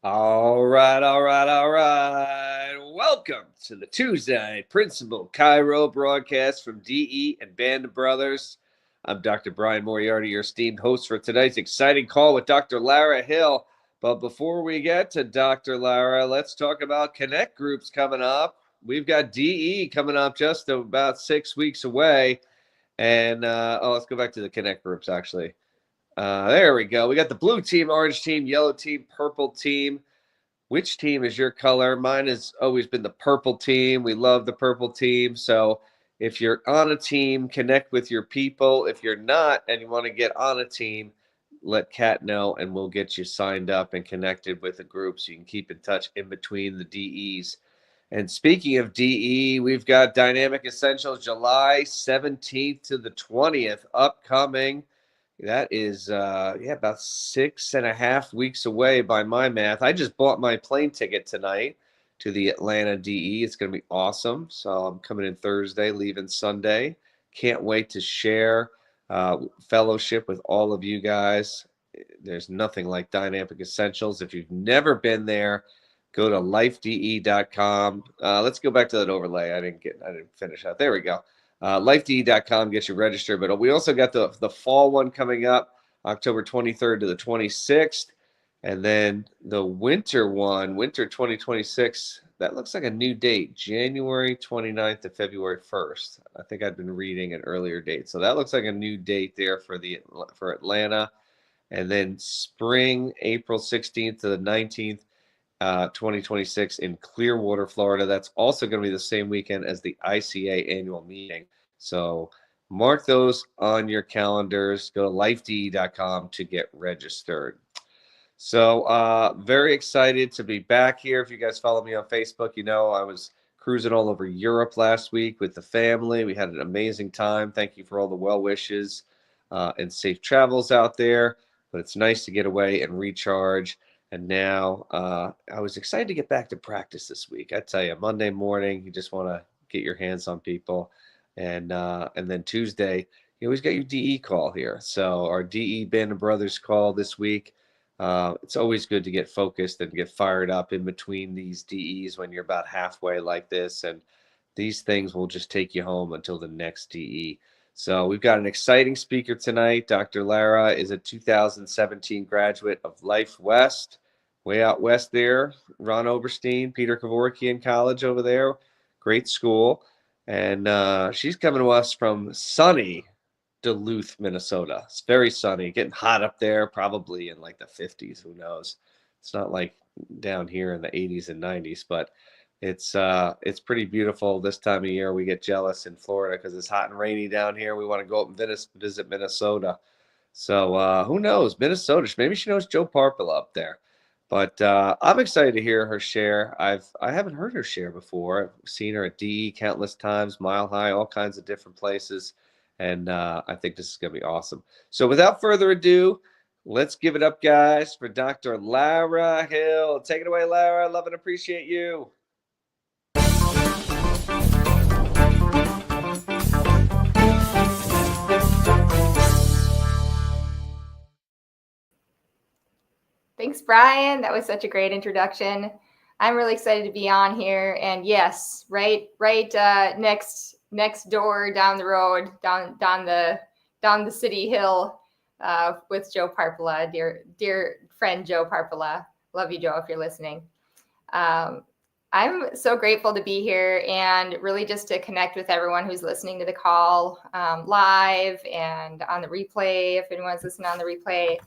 All right, all right, all right. Welcome to the Tuesday Principal Cairo broadcast from DE and Band of Brothers. I'm Dr. Brian Moriarty, your esteemed host for tonight's exciting call with Dr. Lara Hill. But before we get to Dr. Lara, let's talk about Connect groups coming up. We've got DE coming up just about 6 weeks away. And let's go back to the Connect groups, actually. There we go. We got the blue team, orange team, yellow team, purple team. Which team is your color? Mine has always been the purple team. We love the purple team. So if you're on a team, connect with your people. If you're not and you want to get on a team, let Kat know and we'll get you signed up and connected with a group so you can keep in touch in between the DEs. And speaking of DE, we've got Dynamic Essentials July 17th to the 20th upcoming. That is, about 6.5 weeks away by my math. I just bought my plane ticket tonight to the Atlanta DE. It's going to be awesome. So I'm coming in Thursday, leaving Sunday. Can't wait to share fellowship with all of you guys. There's nothing like Dynamic Essentials. If you've never been there, go to lifede.com. Let's go back to that overlay. I didn't finish that. There we go. LifeDE.com gets you registered, but we also got the fall one coming up, October 23rd to the 26th, and then the winter one, winter 2026. That looks like a new date, January 29th to February 1st. I think I'd been reading an earlier date, so that looks like a new date there for Atlanta, and then spring, April 16th to the 19th. 2026 in Clearwater, Florida. That's also going to be the same weekend as the ICA annual meeting. So mark those on your calendars. Go to lifede.com to get registered. So very excited to be back here. If you guys follow me on Facebook, you know I was cruising all over Europe last week with the family. We had an amazing time. Thank you for all the well wishes and safe travels out there. But it's nice to get away and recharge. And now I was excited to get back to practice this week. I tell you, Monday morning, you just want to get your hands on people. And then Tuesday, you always got your DE call here. So our DE Band of Brothers call this week. It's always good to get focused and get fired up in between these DEs when you're about halfway like this. And these things will just take you home until the next DE. So we've got an exciting speaker tonight. Dr. Lara is a 2017 graduate of Life West, way out west there. Ron Oberstein, Peter Kevorkian College over there. Great school. And she's coming to us from sunny Duluth, Minnesota. It's very sunny, getting hot up there, probably in like the 50s. Who knows? It's not like down here in the 80s and 90s, but it's pretty beautiful this time of year. We get jealous in Florida because it's hot and rainy down here. We want to go up and visit Minnesota. So who knows? Minnesota. Maybe she knows Joe Parpilla up there. But I'm excited to hear her share. I haven't heard her share before. I've seen her at DE countless times, Mile High, all kinds of different places. And I think this is going to be awesome. So without further ado, let's give it up, guys, for Dr. Lara Hill. Take it away, Lara. Love and appreciate you. Thanks, Brian. That was such a great introduction. I'm really excited to be on here. And yes, right next door down the road, down the city hill with Joe Parpilla, dear friend Joe Parpilla. Love you, Joe, if you're listening. I'm so grateful to be here and really just to connect with everyone who's listening to the call live and on the replay, if anyone's listening on the replay.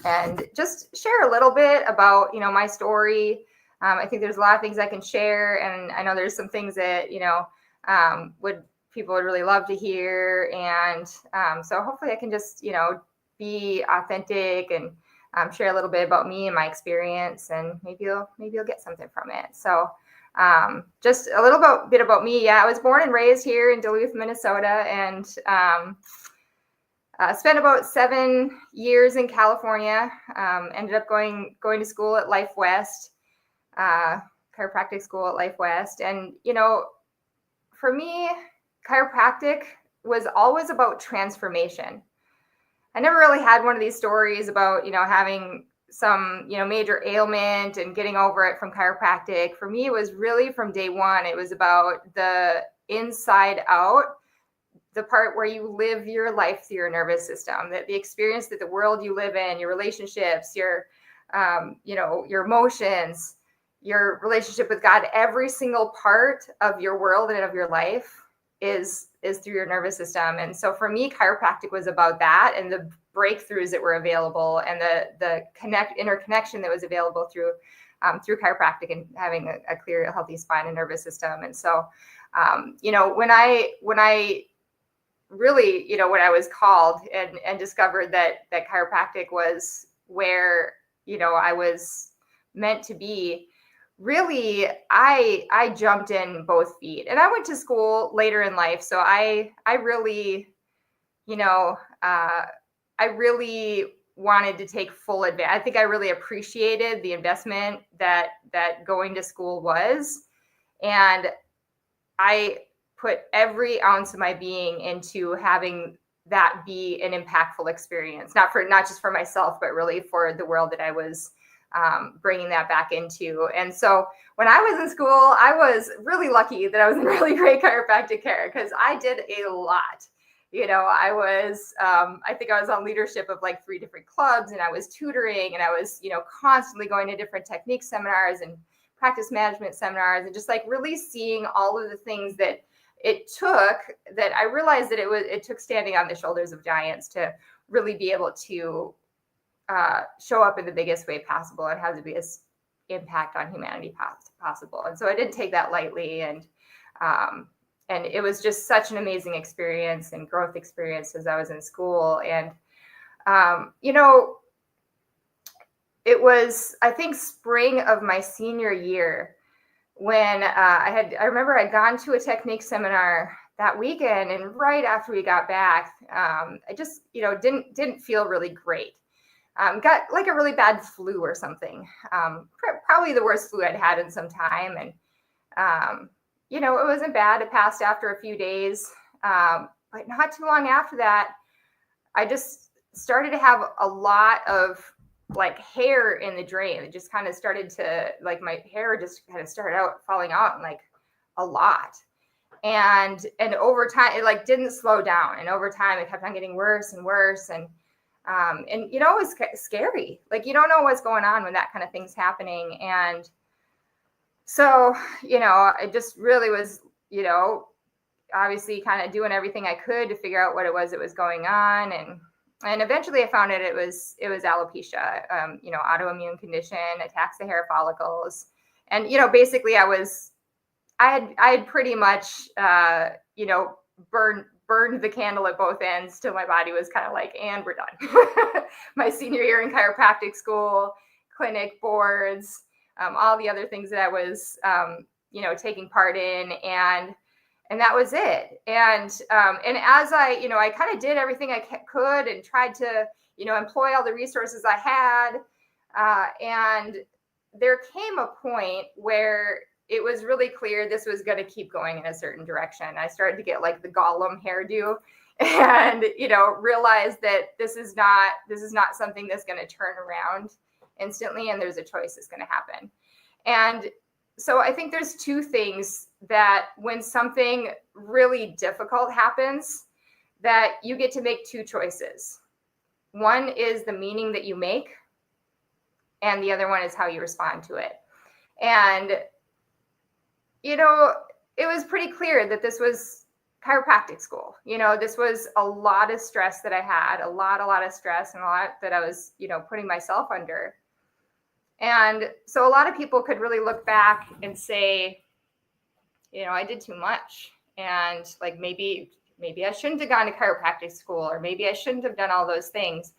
And just share a little bit about, my story. I think there's a lot of things I can share, and I know there's some things that, people would really love to hear. And so hopefully I can just, be authentic and share a little bit about me and my experience, and maybe you'll get something from it. So just a little bit about me. Yeah, I was born and raised here in Duluth, Minnesota, and spent about 7 years in California. Ended up going to school at Life West, chiropractic school at Life West. And, for me, chiropractic was always about transformation. I never really had one of these stories about, having some, major ailment and getting over it from chiropractic. For me, it was really from day one. It was about the inside out, the part where you live your life through your nervous system, that the experience, that the world you live in, your relationships, your emotions, your relationship with God, every single part of your world and of your life is through your nervous system. And so for me, chiropractic was about that, and the breakthroughs that were available, and the interconnection that was available through chiropractic, and having a clear, healthy spine and nervous system. And so, when I really, when I was called and discovered that chiropractic was where, I was meant to be, really, I jumped in both feet. And I went to school later in life. So I really, I really wanted to take full advantage. I think I really appreciated the investment that going to school was. And I put every ounce of my being into having that be an impactful experience, not just for myself, but really for the world that I was bringing that back into. And so when I was in school, I was really lucky that I was in really great chiropractic care, because I did a lot. I think I was on leadership of like 3 different clubs, and I was tutoring, and I was, constantly going to different technique seminars and practice management seminars, and just like really seeing all of the things that it took, that I realized that it took standing on the shoulders of giants to really be able to show up in the biggest way possible and have the biggest impact on humanity possible. And so I didn't take that lightly. And it was just such an amazing experience and growth experience as I was in school. And, it was, I think, spring of my senior year when I remember I'd gone to a technique seminar that weekend, and right after we got back, I just, didn't feel really great. Got like a really bad flu or something, probably the worst flu I'd had in some time. And, it wasn't bad. It passed after a few days. But not too long after that, I just started to have a lot of like hair in the drain. It just kind of started to, like, my hair just kind of started out falling out, and like a lot. And over time, it like didn't slow down. And over time, it kept on getting worse and worse. And it was scary. Like, you don't know what's going on when that kind of thing's happening. And so, I just really was, obviously kind of doing everything I could to figure out what it was that was going on. And eventually I found it was alopecia, autoimmune condition, attacks the hair follicles. And, basically I had pretty much, burned the candle at both ends till my body was kind of like, and we're done. My senior year in chiropractic school, clinic boards, all the other things that I was, taking part in, and that was it. And as I kind of did everything I could and tried to, employ all the resources I had. And there came a point where it was really clear this was going to keep going in a certain direction. I started to get like the Gollum hairdo, and, realized that this is not something that's going to turn around instantly. And there's a choice that's going to happen. And so I think there's 2 things that when something really difficult happens, that you get to make 2 choices. One is the meaning that you make, and the other one is how you respond to it. And, it was pretty clear that this was chiropractic school. This was a lot of stress that I had, a lot of stress, and a lot that I was, putting myself under. And so a lot of people could really look back and say, I did too much. And like, maybe I shouldn't have gone to chiropractic school, or maybe I shouldn't have done all those things.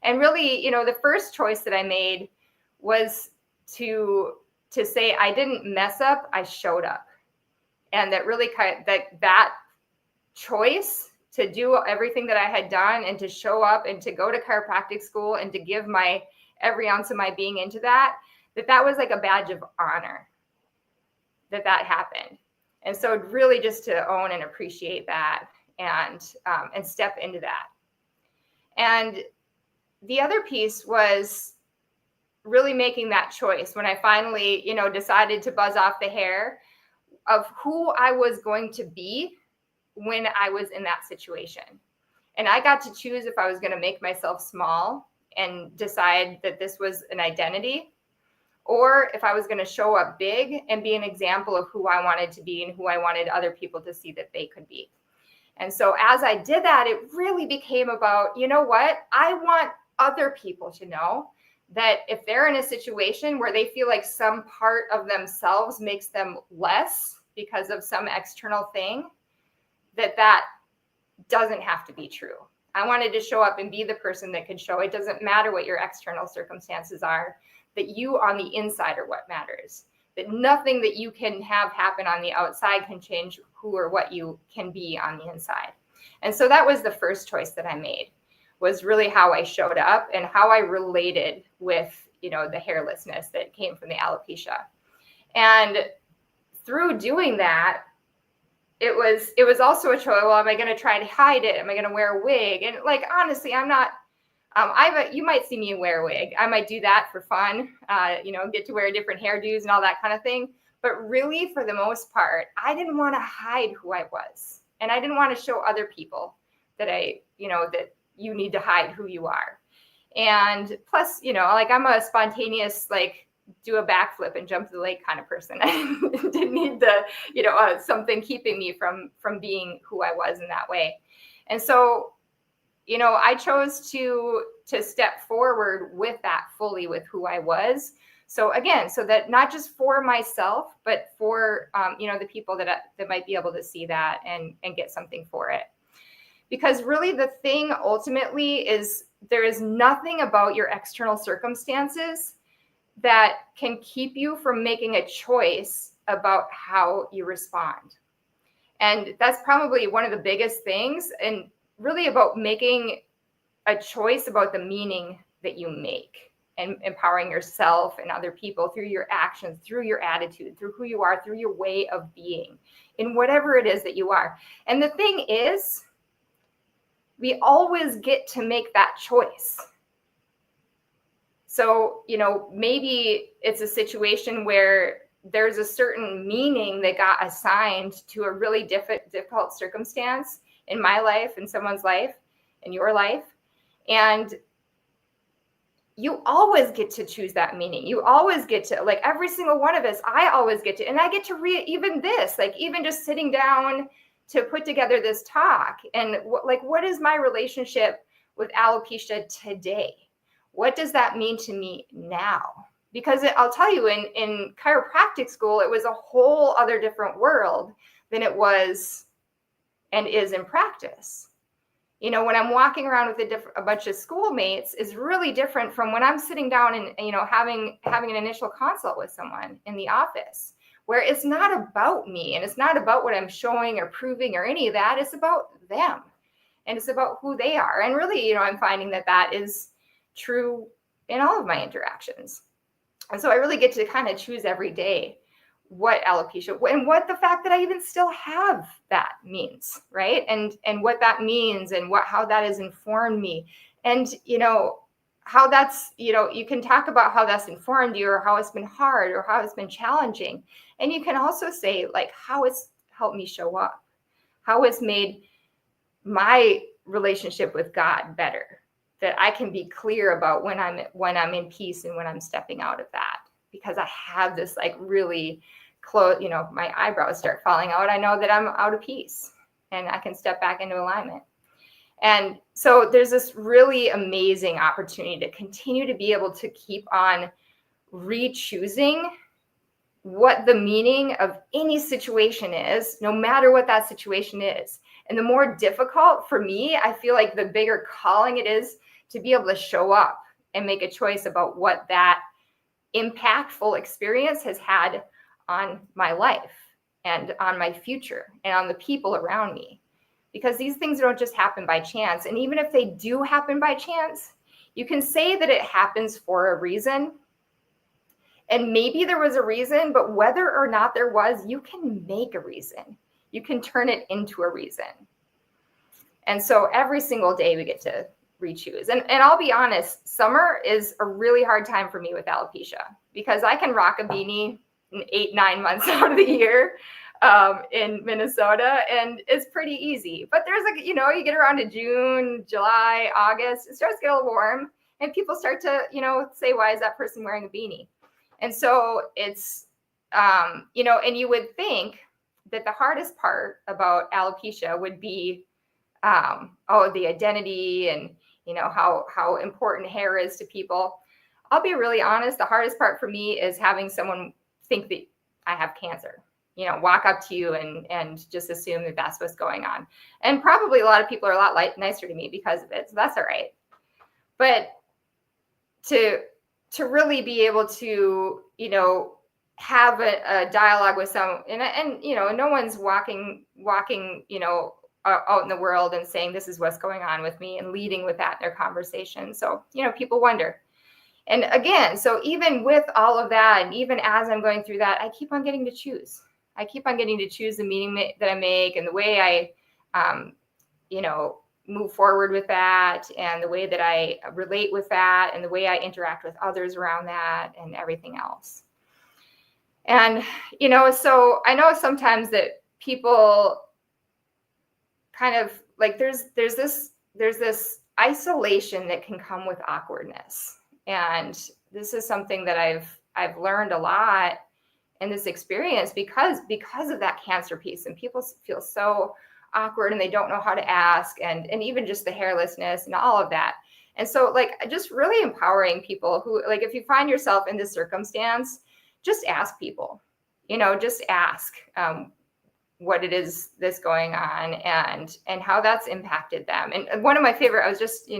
And really, the first choice that I made was to say I didn't mess up, I showed up. And that really that choice to do everything that I had done, and to show up, and to go to chiropractic school, and to give my every ounce of my being into that was like a badge of honor that happened. And so really just to own and appreciate that, and step into that. And the other piece was really making that choice when I finally, decided to buzz off the hair of who I was going to be when I was in that situation. And I got to choose if I was going to make myself small and decide that this was an identity, or if I was going to show up big and be an example of who I wanted to be and who I wanted other people to see that they could be. And so as I did that, it really became about, you know what? I want other people to know that if they're in a situation where they feel like some part of themselves makes them less because of some external thing, that doesn't have to be true. I wanted to show up and be the person that could show it doesn't matter what your external circumstances are, that you on the inside are what matters, that nothing that you can have happen on the outside can change who or what you can be on the inside. And so that was the first choice that I made, was really how I showed up and how I related with, the hairlessness that came from the alopecia. And through doing that, it was also a choice. Well, am I going to try to hide it? Am I going to wear a wig? And honestly, I'm not. You might see me wear a wig. I might do that for fun. Get to wear different hairdos and all that kind of thing. But really, for the most part, I didn't want to hide who I was, and I didn't want to show other people that that you need to hide who you are. And plus, I'm a spontaneous, do a backflip and jump to the lake kind of person. I didn't need something keeping me from being who I was in that way. And so, I chose to step forward with that fully with who I was. So again, so that not just for myself, but for, the people that might be able to see that and get something for it. Because really the thing ultimately is there is nothing about your external circumstances that can keep you from making a choice about how you respond. And that's probably one of the biggest things, and really about making a choice about the meaning that you make and empowering yourself and other people through your actions, through your attitude, through who you are, through your way of being, in whatever it is that you are. And the thing is, we always get to make that choice. So, maybe it's a situation where there's a certain meaning that got assigned to a really difficult circumstance in my life, in someone's life, in your life. And you always get to choose that meaning. You always get to, every single one of us, I always get to, and I get to read even this, even just sitting down to put together this talk. And what is my relationship with alopecia today? What does that mean to me now? Because I'll tell you, in chiropractic school, it was a whole other different world than it was and is in practice. When I'm walking around with a bunch of schoolmates is really different from when I'm sitting down and, having an initial consult with someone in the office, where it's not about me and it's not about what I'm showing or proving or any of that. It's about them and it's about who they are. And really, I'm finding that is true in all of my interactions. And so I really get to kind of choose every day what alopecia and what the fact that I even still have that means, right? And what that means and how that has informed me. And, how that's, you can talk about how that's informed you or how it's been hard or how it's been challenging. And you can also say how it's helped me show up, how it's made my relationship with God better, that I can be clear about when I'm in peace and when I'm stepping out of that, because I have this really close, my eyebrows start falling out. I know that I'm out of peace and I can step back into alignment. And so there's this really amazing opportunity to continue to be able to keep on re-choosing what the meaning of any situation is, no matter what that situation is. And the more difficult for me, I feel like the bigger calling it is to be able to show up and make a choice about what that impactful experience has had on my life and on my future and on the people around me. Because these things don't just happen by chance. And even if they do happen by chance, you can say that it happens for a reason. And maybe there was a reason, but whether or not there was, you can make a reason. You can turn it into a reason. And so every single day we get to re-choose. And I'll be honest, summer is a really hard time for me with alopecia because I can rock a beanie 8-9 months out of the year in Minnesota, and it's pretty easy. But there's like, you get around to June, July, August, it starts to get a little warm, and people start to, say, why is that person wearing a beanie? And so it's, and you would think that the hardest part about alopecia would be, the identity and, how important hair is to people. I'll be really honest. The hardest part for me is having someone think that I have cancer, walk up to you and just assume that that's what's going on. And probably a lot of people are a lot nicer to me because of it. So that's all right. But to really be able to, have a dialogue with someone, and no one's walking, out in the world and saying, this is what's going on with me, and leading with that in their conversation. So, people wonder. And again, so even with all of that, and even as I'm going through that, I keep on getting to choose. I keep on getting to choose the meaning that I make and the way I, move forward with that, and the way that I relate with that, and the way I interact with others around that, and everything else. And, so I know sometimes that people kind of like, there's this isolation that can come with awkwardness. And this is something that I've learned a lot in this experience because of that cancer piece, and people feel so awkward and they don't know how to ask, and even just the hairlessness and all of that. And so, like, just really empowering people who, like, if you find yourself in this circumstance, just ask people, just ask what it is that's going on, and how that's impacted them. And one of my favorite, I was just,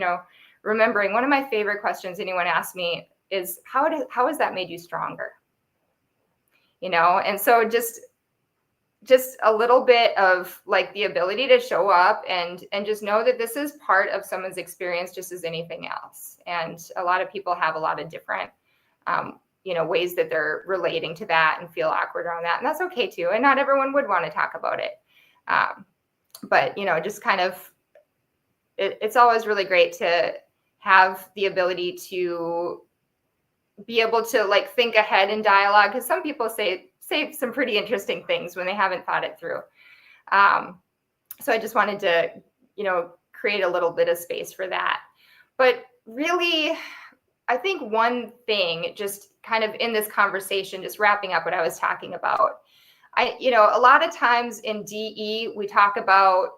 remembering, one of my favorite questions anyone asked me is, how has that made you stronger? And so just a little bit of, like, the ability to show up and just know that this is part of someone's experience just as anything else. And a lot of people have a lot of different, ways that they're relating to that and feel awkward around that. And that's okay too. And not everyone would want to talk about it. But, just kind of, it's always really great to have the ability to be able to, like, think ahead in dialogue, because some people say some pretty interesting things when they haven't thought it through. So I just wanted to, create a little bit of space for that. But really, I think one thing, just kind of in this conversation, just wrapping up what I was talking about, a lot of times in DE, we talk about,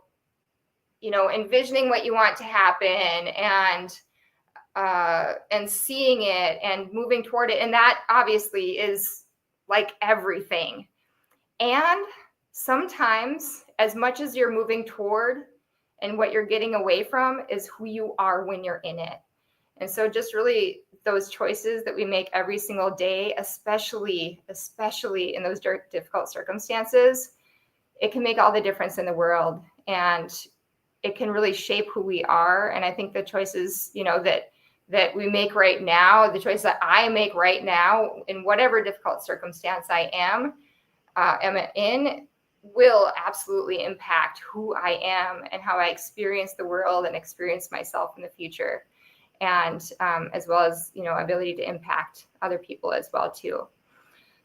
envisioning what you want to happen, and seeing it and moving toward it. And that obviously is, like, everything. And sometimes, as much as you're moving toward and what you're getting away from, is who you are when you're in it. And so just really those choices that we make every single day, especially in those difficult circumstances, it can make all the difference in the world. And it can really shape who we are. And I think the choices, that we make right now, the choice that I make right now in whatever difficult circumstance I am in, will absolutely impact who I am and how I experience the world and experience myself in the future. And as well as, ability to impact other people as well too.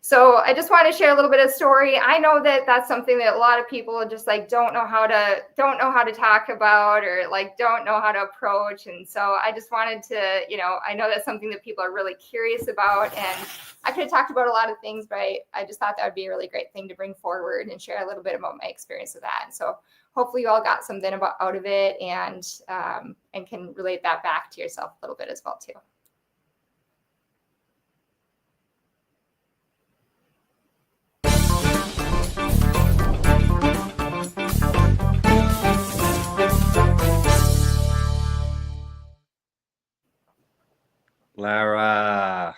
So I just want to share a little bit of story. I know that that's something that a lot of people just, like, don't know how to talk about, or, like, don't know how to approach. And so I just wanted to, I know that's something that people are really curious about, and I could have talked about a lot of things, but I just thought that would be a really great thing to bring forward and share a little bit about my experience with that. And so hopefully you all got something out of it, and can relate that back to yourself a little bit as well too. Lara,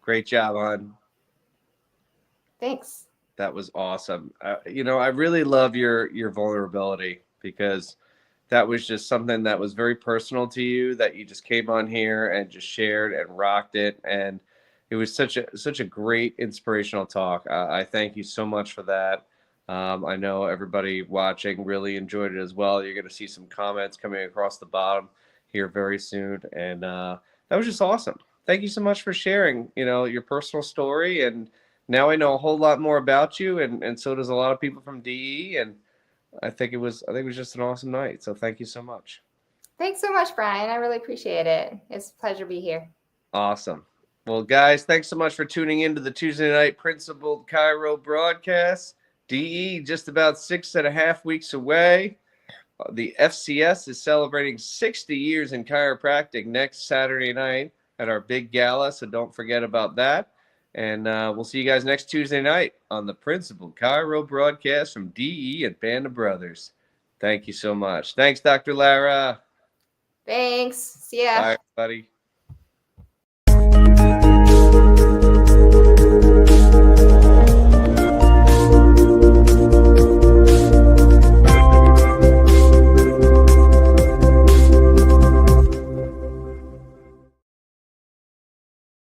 great job, hon. Thanks. That was awesome. I really love your vulnerability, because that was just something that was very personal to you, that you just came on here and just shared and rocked it. And it was such a great inspirational talk. I thank you so much for that. I know everybody watching really enjoyed it as well. You're going to see some comments coming across the bottom here very soon. And that was just awesome. Thank you so much for sharing, your personal story. And now I know a whole lot more about you. And so does a lot of people from DE. And I think it was just an awesome night. So thank you so much. Thanks so much, Brian. I really appreciate it. It's a pleasure to be here. Awesome. Well, guys, thanks so much for tuning into the Tuesday night Principled Cairo broadcast. DE just about 6.5 weeks away. The FCS is celebrating 60 years in chiropractic next Saturday night at our big gala, so don't forget about that. And we'll see you guys next Tuesday night on the Principled Cairo broadcast from DE and Band of Brothers. Thank you so much. Thanks, Dr. Lara. Thanks. See ya. Bye, everybody.